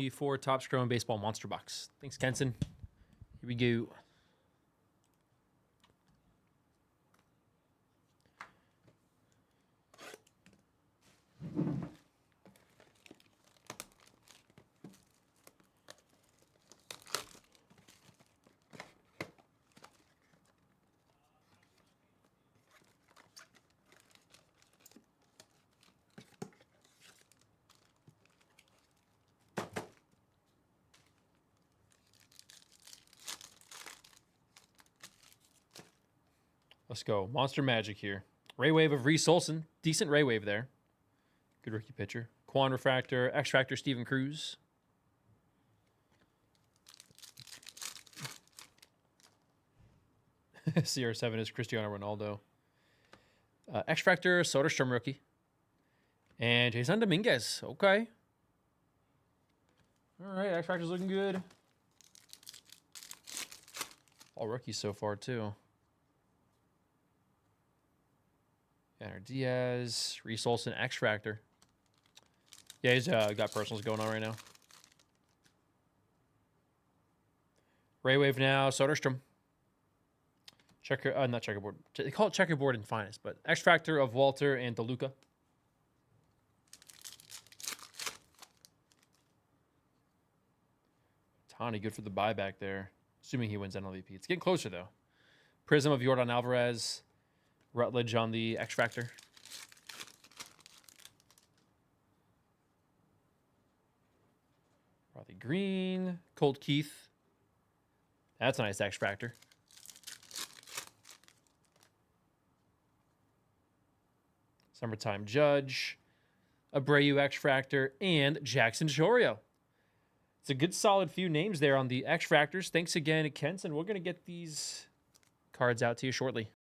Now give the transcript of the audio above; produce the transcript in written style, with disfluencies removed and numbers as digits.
94 Topps Chrome Baseball Monster Box. Thanks, Kenson. Here we go. Let's go. Monster Magic here. Ray Wave of Reese Olson. Decent Ray Wave there. Good rookie pitcher. Quan Refractor. X Factor Steven Cruz. CR7 is Cristiano Ronaldo. X Factor Soderstrom rookie. And Jason Dominguez. Okay. All right. X Factor's looking good. All rookies so far, too. Tanner Diaz, Reese Olson, X Factor. Yeah, he's got personals going on right now. Ray Wave now, Soderstrom. Not checkerboard. They call it checkerboard in finest, but X Factor of Walter and DeLuca. Tani, good for the buyback there. Assuming he wins NLVP. It's getting closer, though. Prism of Yordan Alvarez. Rutledge on the X Factor. Rothy Green. Colt Keith. That's a nice X Factor. Summertime Judge. Abreu X Factor. And Jackson Chorio. It's a good solid few names there on the X Factors. Thanks again, Kenson. We're going to get these cards out to you shortly.